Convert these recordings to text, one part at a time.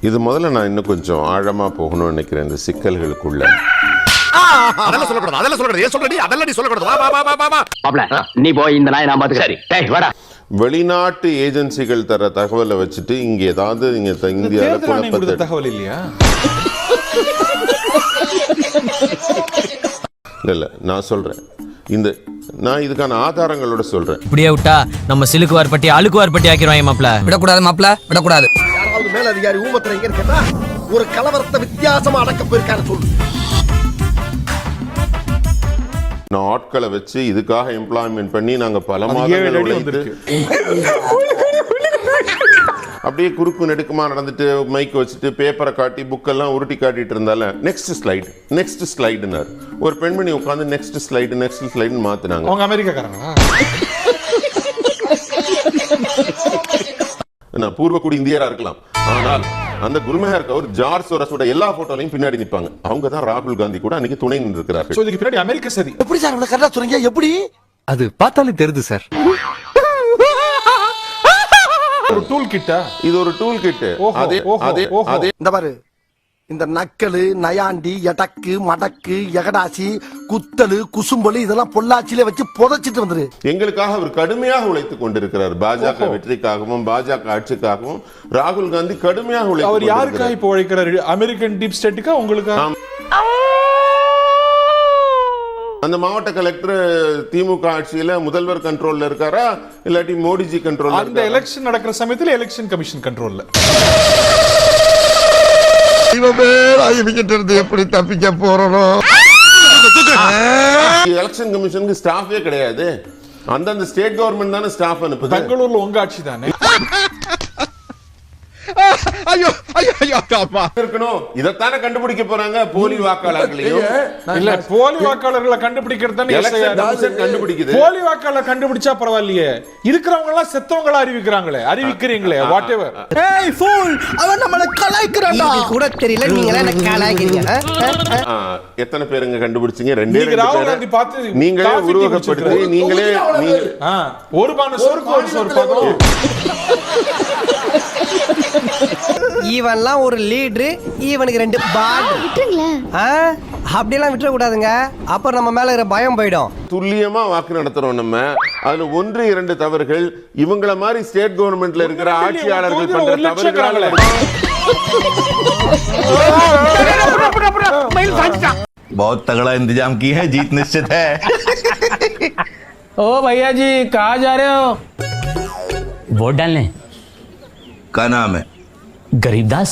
இது முதல்ல நான் இன்னும் கொஞ்சம் ஆழமா போகணும்னு நினைக்கிறேன் இந்த சிக்கல்களுக்குள்ள. அதெல்லாம் சொல்லக்கூடாது, அதெல்லாம் சொல்றது ஏன் சொல்றடி, அதெல்லாம் நீ சொல்லக்கூடாது. வா வா வா வா வா மாப்ள நீ போய் இந்த நாய் நான் பாத்துக்க. சரி டேய் வாடா. வெளிநாட்டு ஏஜென்சிகள் தர தகவலை வச்சுட்டு இங்க ஏதாவது இந்தியாவில் குழப்பத்தை தகவல் இல்லையா? இல்ல நான் சொல்றேன், நான் இதுக்கான ஆதாரங்களோட சொல்றேன். இப்படியே விட்டா நம்ம சிலுக்குவார் பட்டி அழுக்குவார் பட்டி ஆக்கிடுவாங்க மாப்ள. விடக்கூடாது மாப்ள, விடக்கூடாது. யாராவது மேல அதிகாரி ஊமத்துல எங்க இருக்கா? ஒரு கலவரத்தை வித்தியாசமா அடக்க போயிருக்காரு சொல்லு. நான் ஆட்களை வச்சு இதுக்காக எம்ப்ளாய்மெண்ட் பண்ணி நாங்க பல மாதங்கள் உழைத்து அப்படியே குறுக்கு நெடுக்குமா நடந்துட்டு மைக் வச்சுட்டு பேப்பரை காட்டி புக்கெல்லாம் உருட்டி காட்டிட்டு இருந்தால நெக்ஸ்ட் ஸ்லைடுனார். ஒரு பெண்மணி உட்காந்து நெக்ஸ்ட் ஸ்லைடுன்னு மாத்தினாங்க. அவங்க அமெரிக்காக்காரங்களா? நான் பூர்வக்குடி இந்தியரா இருக்கலாம், ஆனால் அந்த குருமெஹர் கவுர் ஜார்ஜ் சோரஸோட எல்லா போட்டோலையும் பின்னாடி நிற்பாங்க. அவங்க தான் ராகுல் காந்தி கூட அன்னைக்கு துணை நின்று இருக்கிறார்கள். சோ இதுக்கு பின்னாடி அமெரிக்கா சரி. எப்படி சார் இவ்வளவு கரெக்டா சொல்றீங்க? எப்படி? அது பார்த்தாலே தெரியுது சார். ஒரு டூல் கிட்டா? இது ஒரு டூல் கிட். அதே இந்த பாரு, இந்த நக்கலு நயாண்டி எடக்கு மடக்கு எகடாசி குத்தலு குசும்பலு இதெல்லாம் பொள்ளாச்சியில வச்சு புதைச்சிட்டு வந்துரு. எங்களுக்காக அவர் கடுமையாக உழைத்துக் கொண்டிருக்கிறார். பாஜக வெற்றிக்காகவும் பாஜக ஆட்சிக்காகவும் ராகுல் காந்தி கடுமையாக உழைத்து. அவர் யாருக்காக இப்போ உழைக்கிறார்? அமெரிக்கன் டீப் ஸ்டேட்டுக்கா உங்களுக்கு? அந்த மாவட்ட கலெக்டர் திமுக ஆட்சியில முதல்வர் கண்ட்ரோல்ல இருக்காரா இல்லாட்டி மோடிஜி கண்ட்ரோல்ல? அந்த எலெக்ஷன் நடக்கிற சமயத்துல எலெக்ஷன் கமிஷன் கண்ட்ரோல்ல. எப்படி தப்பிக்க போறோம்? எலெக்ஷன் கமிஷனுக்கு ஸ்டாஃபே கிடையாது. அந்தந்த ஸ்டேட் கவர்மெண்ட் தானே ஸ்டாஃப் அனுப்புது. பெங்களூர்ல உங்க ஆட்சி தானே இருக்கணும். இதத்தானே கண்டுபிடிக்க போறாங்க. போலி வாக்காளர்களையும் இல்ல போலி வாக்காளர்களை கண்டுபிடிக்கிறது தானே கண்டுபிடிக்குது. போலி வாக்காளர் கண்டுபிடிச்சா பரவாயில்லையே, இருக்கிறவங்க எல்லாம் செத்தவங்களா அறிவிக்கிறீங்களே வாட் எவர். ஏய் ஃபூல், அவன் நம்மள கலாய்க்கறான்டா. கூட தெரியல நீங்களே என்ன கலாய்க்கிறீங்க? எத்தனை பேருங்க கண்டுபிடிச்சீங்க? ரெண்டே ராகுல் காந்தி பார்த்து நீங்களே உருவகப்படுத்தி நீங்களே ஒரு பான சோறுக்கு ஒரு சோறு பாதம். இவன்லாம் ஒரு லீடர், இவனுக்கு 2 பாட் விட்டுங்களே. அப்படியெல்லாம் விட்டுற கூடாதுங்க, அப்புறம் நம்ம மேல இருக்கிற பயம் போயிடும். துல்லியமா வாக்கு நடத்துறோம் நம்ம. அதுல 1-2 தவறுகள் இவங்கள மாதிரி ஸ்டேட் கவர்மெண்ட்ல இருக்கிற ஆட்சியாளர்கள் பண்ற தவறுகளால. बहुत तगड़ा इंतजाम की है, जीत निश्चित है। ओ भैया जी कहाँ जा रहे हो? वोट डालने। क्या नाम है? गरीबदास।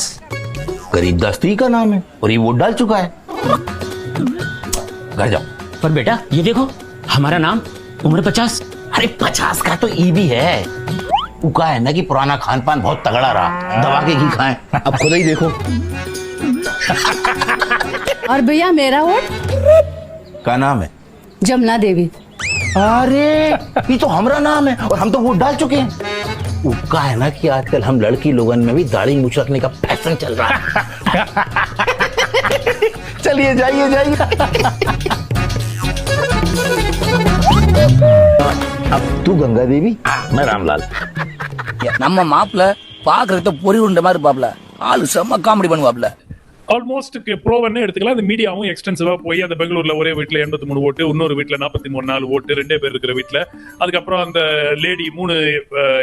गरीबदास तो ही का नाम है और ये वोट डाल चुका है। घर जाओ। पर बेटा ये देखो हमारा नाम, उम्र 50। अरे 50 का तो ई भी है। वो का है ना कि पुराना खान पान बहुत तगड़ा रहा, दबा के घी खाएं। अब खुद ही देखो। और भैया मेरा वोट? क्या नाम है? जमुना देवी। अरे ये तो हमारा नाम है और हम तो वोट डाल चुके हैं। उसका है ना कि आजकल हम लड़की लोगन में भी दाढ़ी मूछ रखने का फैशन चल रहा है। चलिए जाइए। अब तू गंगा देवी, मैं रामलाल। நம்ம மாப்ள பாக்குறத பொறி உண்ட மாதிரி பாப்ல, ஆளு செம்ம காமெடி பண்ணுவாப்ல. ஆல்மோஸ்ட் ப்ரோவன்னு எடுத்துக்கலாம். அந்த மீடியாவும் எக்ஸ்டென்சிவா போய் அந்த பெங்களூர்ல ஒரே வீட்டுல 83 ஓட்டு, இன்னொரு வீட்டுல 43 ஓட்டு, 2 பேர் இருக்கிற வீட்டுல, அதுக்கப்புறம் அந்த லேடி 3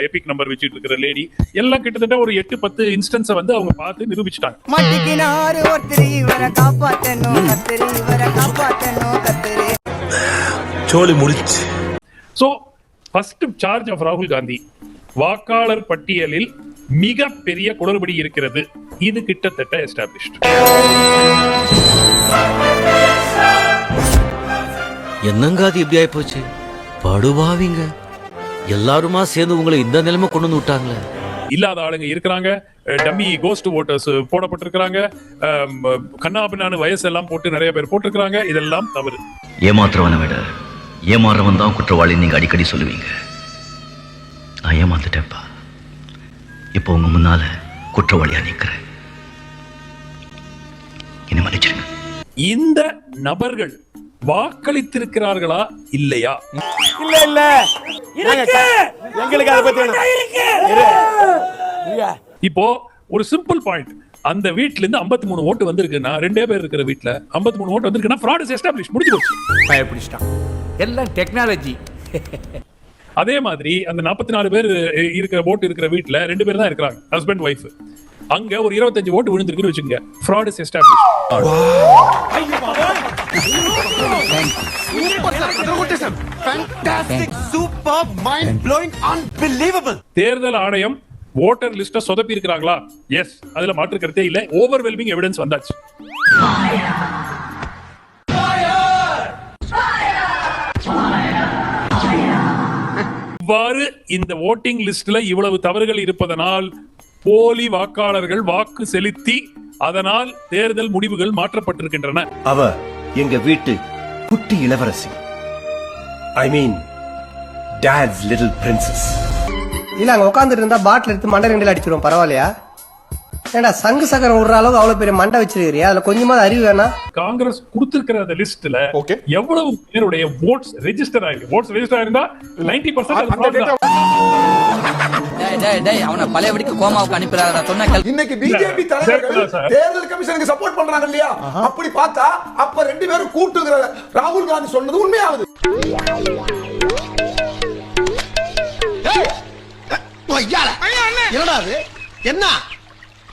எபிக் நம்பர் வச்சுட்டு இருக்கிற லேடி எல்லாம் கிட்டத்தட்ட ஒரு 8-10 இன்ஸ்டன்ஸை வந்து அவங்க பார்த்து நிரூபிச்சுட்டாங்க. சோ ஃபர்ஸ்ட் சார்ஜ் ஆஃப் ராகுல் காந்தி, வாக்காளர் பட்டியலில் மிக பெரிய குளறுபடி இருக்கிறது. இது கிட்டத்தட்ட எஸ்டாப்லிஷ்ட். என்னங்க அது இப்படி ஆயி போச்சு? படுபாவிங்க எல்லாருமா சேர்ந்து உங்களை இந்த நிலைமை கொண்டு வந்து விட்டாங்களே. இல்லாத ஆளுங்க இருக்கிறாங்க, டம்மி கோஸ்ட் ஓட்டர்ஸ் போடப்பட்டிருக்கிறாங்க, கண்ணாபின்னான்னு வயசெல்லாம் போட்டு நிறைய பேர் போட்டிருக்கிறாங்க. இதெல்லாம் தவறு. ஏமாத்துறவனை விட ஏமாறவன் தான் குற்றவாளி நீங்க அடிக்கடி சொல்லுவீங்க. நான் ஏமாந்துட்டேன்ப்பா. இப்போ உங்க முன்னால குற்றவாளியா நிக்கிறேன். என்ன மன்னிச்சிருங்க. இந்த நபர்கள் வாக்களித்திருக்கிறார்களா இல்லையா? இல்ல எங்களுக்கு அதை பத்தி இப்போ ஒரு சிம்பிள் பாயிண்ட், அந்த வீட்ல இருந்து 53 ஓட்டு வந்திருக்குன்னா, 2 பேர் இருக்கிற வீட்ல 53 ஓட்டு வந்திருக்குன்னா fraud is established, முடிஞ்சு போச்சு. பயப்பிடிச்சிட்டான். எல்லாம் டெக்னாலஜி. அதே மாதிரி அந்த 44 பேர் இருக்கிற ஓட்டு இருக்கிற வீட்ல 2 பேர் தான் இருக்காங்க, ஹஸ்பண்ட் ஒய்ஃப். அங்க ஒரு 25 ஓட்டு விழுந்திருக்குன்னு வச்சுக்கோங்க, fraud is established. தேர்தல் ஆணையம் ஓட்டர் லிஸ்ட சொதப்பி இருக்கிறாங்களா? எஸ், அதுல மாற்று கருத்தே இல்ல. ஓவர்வெல்மிங் எவிடன்ஸ் வந்தாச்சு. இவ்வாறு இந்த ஓட்டிங் லிஸ்ட்ல இவ்வளவு தவறுகள் இருப்பதனால் போலி வாக்காளர்கள் வாக்கு செலுத்தி அதனால் தேர்தல் முடிவுகள் மாற்றப்பட்டிருக்கின்றன. அவ எங்க வீட்டு குட்டி இளவரசி, ஐ மீன் டாட்ஸ் லிட்டில் பிரின்சஸ். இல்ல அங்க உட்காந்துட்டு இருந்தா பாட்டில் எடுத்து மண்டை 2 அடிச்சிரும், பரவாயில்லையா? ஏண்டா சங்கு சக்கரம் விடுற அளவுக்கு அவ்வளவு பெரிய மண்டை வச்சிருக்கிறியா? அதுல கொஞ்சமாவது அறிவு வேணா? காங்கிரஸ் கொடுத்திருக்கிற அந்த லிஸ்ட்ல எவ்வளவு பேருடைய votes ரெஜிஸ்டர் ஆயிருக்கு? votes ரெஜிஸ்டர் ஆயிருந்தா 90% அவனை பழையபடிக்கு கோமாவுக்கு அனுப்பிறாங்க. சொன்ன இன்னைக்கு பிஜேபி தலைவர்கள் தேர்தல் கமிஷனுக்கு சப்போர்ட் பண்றாங்க இல்லையா? அப்படி பார்த்தா அப்ப 2 பேரும் கூட்டுங்கிற ராகுல் காந்தி சொன்னது உண்மையாவது. என்னடா அது? என்ன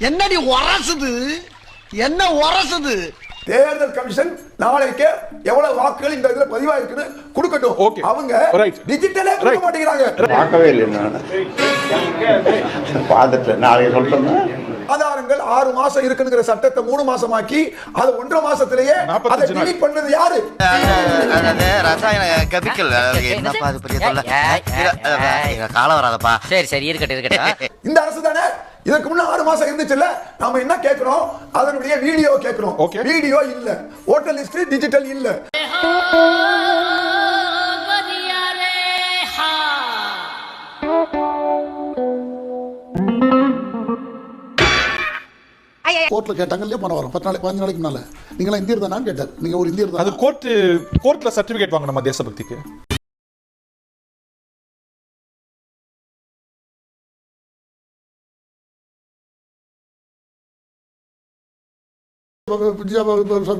என்னடி உரசுது? என்ன உரசுது? தேர்தல் கமிஷன் நாளைக்கு எவ்வளவு வாக்குகள் இந்த இதுல பதிவாயிருக்குன்னு கொடுக்கட்டும். அவங்க டிஜிட்டலே கொடுக்க மாட்டேங்கிறாங்க. பார்க்கவே இல்லை, பார்த்துட்டு நாளைக்கு சொல்றேன். ஆதாரங்கள் 6 மாசம் இருக்குங்கிற சட்டத்தை 3 மாசமாக்கி அது 1.5 மாசத்திலேயே அதை delete பண்ணது யாரு? ரசாயன கெமிக்கல் என்னப்பா அது பெரிய தொல்லை. காலம் வராதப்பா. சரி இருக்கட்டும். இந்த அரசு தானே இதுக்கு முன்ன 6 மாசம் இருந்துச்சுல்ல? நாம என்ன கேட்கிறோம்? அதனுடைய வீடியோ கேட்கிறோம். வீடியோ இல்ல, ஓட்டர் லிஸ்ட் டிஜிட்டல் இல்ல. கோர்ட்ல கேட்டாங்க இல்லையா, போன வாரம் 10 நாளைக்கு 15 நாளைக்கு முன்னால, நீங்க இந்தியர் தானான்னு கேட்டார். நீங்க ஒரு இந்தியர் தான். அது கோர்ட்ல சர்டிபிகேட் வாங்க நம்ம தேசபக்திக்கு.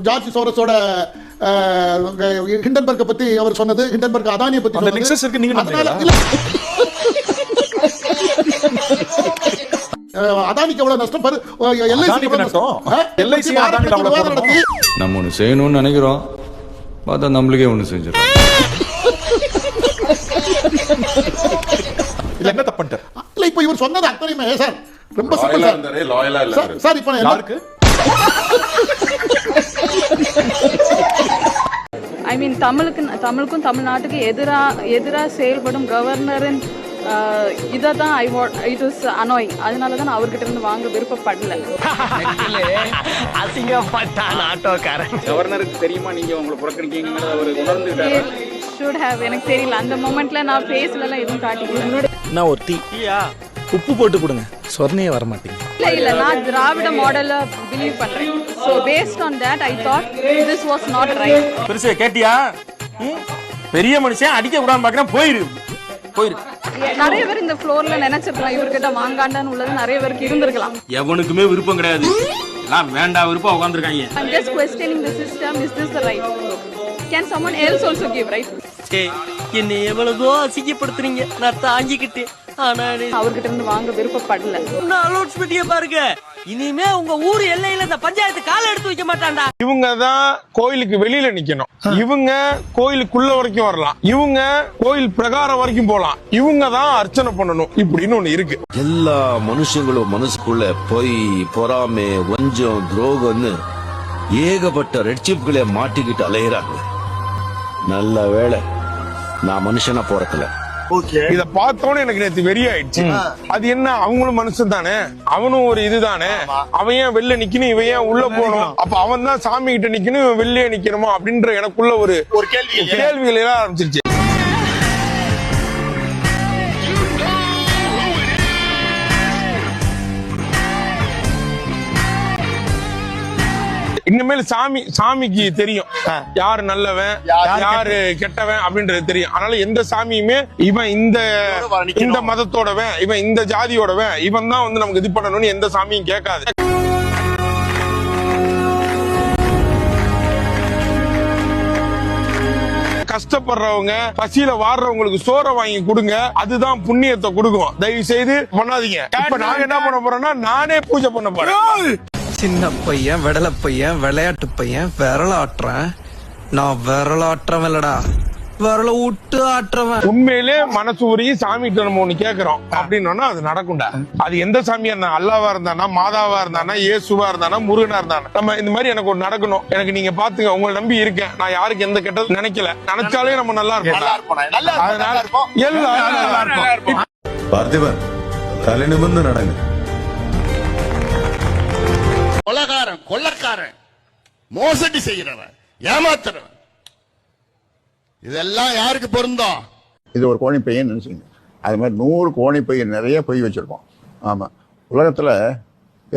ஜார்ஜ் சோரஸோட ஹிண்டன்பர்க்கை பத்தி அவர் சொன்னது, ஹிண்டன்பர்க் அதானியை பத்தி அந்த நெக்ஸஸ் இருக்கு. நீங்க அதானிக்கு எவ்வளவு நஷ்டம் பாரு. எல்ஐசி நம்ம ஒண்ணு செய்யணும்னு நினைக்கிறோம், பார்த்தா நம்மளுக்கே ஒண்ணு செஞ்சிடும். இல்ல என்ன தப்பு இல்ல, இப்ப இவர் சொன்னது அத்தனையுமே சார் ரொம்ப சிம்பிள் சார். சார் இப்ப யாருக்கு ஐ மீன் தமிழுக்கும் தமிழ்நாட்டுக்கு எதிரா செயல்படும் கவர்னரின் இதை தான் இட் வாஸ் அனாயிங். அதனால தான் அவர்கிட்ட இருந்து வாங்க விருப்பப்படல. அசிங்கப்பட்டான் ஆட்டோக்காரன். கவர்னருக்கு தெரியுமா நீங்க உங்களை புறக்கணிக்கீங்கன்னு அவர் உணர்ந்துட்டாரா? Should have. எனக்கு தெரியல அந்த மொமெண்ட்ல நான் ஃபேஸ்ல எதுவும் காட்டிக்கல. நான் ஒரு டீயா உப்பு போட்டு கொடுங்க, சொர்ணையே வர மாட்டீங்க. இல்ல நான் திராவிட மாடல பிலீவ் பண்றேன். So based on that I thought this was not right. பெருசே கேட்டியா? பெரிய மனுஷன் அடிக்க கூடாது பாக்குறேன். போயிரு. நிறைய பேர் இந்த ஃப்ளோர்ல நினைச்சிருக்கலாம் இவர்கிட்ட வாங்காண்டான்னு உள்ளது நிறைய பேருக்கு இருந்திருக்கலாம். எவனுக்குமே விருப்பம் கிடையாது, எல்லாம் வேண்டாம் விருப்பம் உட்கார்ந்திருக்காங்க. I'm just questioning the system. Is this the right? Can someone else also give, right? என்ன எவ்வளவோ அசிங்கப்படுத்துறீங்க, நான் தாங்கிக்கிட்டு. ஆனா அவர்கிட்ட இருந்து வாங்க விருப்பப்படல. அலோட்ஸ்மென்ட் பாருங்க, இனிமே உங்க ஊர் எல்லையில இந்த பஞ்சாயத்து கால எடுத்து வைக்க மாட்டான்டா. இவங்க தான் கோயிலுக்கு வெளியில நிக்கணும், இவங்க கோயிலுக்குள்ள வரைக்கும் வரலாம், இவங்க கோயில் பிரகாரம் வரைக்கும் போலாம், இவங்க தான் அர்ச்சனை பண்ணணும் இப்படின்னு ஒண்ணு இருக்கு. எல்லா மனுஷங்களும் மனசுக்குள்ள பொய், பொறாமை, வஞ்சம், துரோகம்னு ஏகப்பட்ட ரெட்சிப்களை மாட்டிக்கிட்டு அலையிறாங்க. நல்ல வேளை நான் மனுஷனா போறக்கல. இத பார்த்தோன்னு எனக்கு நேத்து வெறி ஆயிடுச்சு. அது என்ன, அவங்களும் மனுஷன் தானே, அவனும் ஒரு இதுதானே, அவன் ஏன் வெளில நிக்கணும், இவன் ஏன் உள்ள போகணும், அப்ப அவன் தான் சாமி கிட்ட நிக்கணும், இவன் வெளியே நிக்கணுமா அப்படின்ற எனக்குள்ள ஒரு கேள்விகள் எல்லாம் ஆரம்பிச்சிருச்சு. இனிமேல் சாமிக்கு தெரியும் யாரு நல்லவன் யாரு கெட்டவன் அப்படின்றது தெரியும். அதனால எந்த சாமியுமே இவன் இந்த மதத்தோடவன் இவன் இந்த ஜாதியோடவன் இவன் தான் வந்து நமக்கு இது பண்ணணும்னு எந்த சாமியும் கேட்காது. கஷ்டப்படுறவங்க பசியில வாடுறவங்களுக்கு சோறை வாங்கி கொடுங்க, அதுதான் புண்ணியத்தை கொடுக்கும். தயவு செய்து பண்ணாதீங்க. இப்ப நாங்க என்ன பண்ண போறோம்னா நானே பூஜை பண்ண போறேன். சின்ன பையன் விடல பையன் விளையாட்டு பையன் விரலாட்டுறேன். நான் விரலாட்டுறவன் இல்லடா, விரல விட்டு ஆட்டுறவன். உண்மையிலே மனசு உருகி சாமி நம்ம ஒண்ணு கேட்கிறோம் அப்படின்னா அது நடக்கும்டா. அது எந்த சாமியா இருந்தா, அல்லாவா இருந்தானா, மாதாவா இருந்தானா, இயேசுவா இருந்தானா, முருகனா இருந்தானா, நம்ம இந்த மாதிரி எனக்கு ஒரு நடக்கணும். எனக்கு நீங்க பாத்துங்க, உங்களை நம்பி இருக்கேன். நான் யாருக்கு எந்த கெட்டது நினைக்கல. நினைச்சாலே நம்ம நல்லா இருப்போம். அதனால எல்லாரும் நல்லா இருப்போம். பார்த்திபன் தலை நிமிர்ந்து நடங்க. கொலைகாரன், கொள்ளக்காரன், மோசடி செய்கிறவன், ஏமாத்துறவன், இதெல்லாம் யாருக்கு பொருந்தோம்? இது ஒரு கோணி பையன் நினைச்சுங்க. அது மாதிரி 100 கோணி பையன் நிறைய பொய் வச்சிருக்கோம். ஆமா, உலகத்துல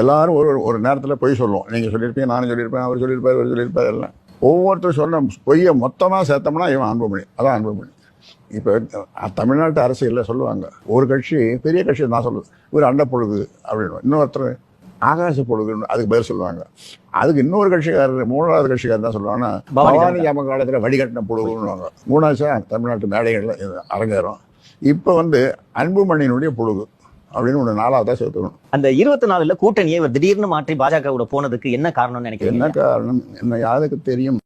எல்லாரும் ஒரு நேரத்துல பொய் சொல்லுவோம். நீங்க சொல்லியிருப்பீங்க, நானும் சொல்லியிருப்பேன், அவர் சொல்லியிருப்பாரு, அவர் சொல்லியிருப்பாரு. எல்லாம் ஒவ்வொருத்தரும் சொன்ன பொய்யை மொத்தமா சேர்த்தோம்னா இவன் அன்புமணி. அதான் அன்புமணி. இப்ப தமிழ்நாட்டு அரசியல்ல சொல்லுவாங்க, ஒரு கட்சி பெரிய கட்சி நான் சொல்லுது ஒரு அண்ட பொழுது அப்படின்னு, இன்னொருத்தர் ஆகாச பொழுதுன்னு அதுக்கு பதில் சொல்லுவாங்க. அதுக்கு இன்னொரு கட்சிக்காரர், 3வது கட்சிக்காரர் தான் சொல்லுவாங்கன்னா பவானி ஜாம காலத்துல வடிகட்டின பொழுதுன்னுவாங்க. 3வது தமிழ்நாட்டு மேடைகள்ல அரங்கேறும். இப்ப வந்து அன்புமணியினுடைய பொழுது அப்படின்னு ஒண்ணு 4வதா சேர்த்துக்கணும். அந்த 24ல கூட்டணியை இவர் திடீர்னு மாற்றி பாஜக போனதுக்கு என்ன காரணம்னு நினைக்கிறீங்க? என்ன காரணம் என்ன யாருக்கு தெரியும்?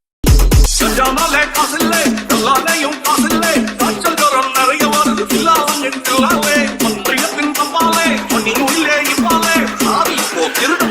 திருட்டு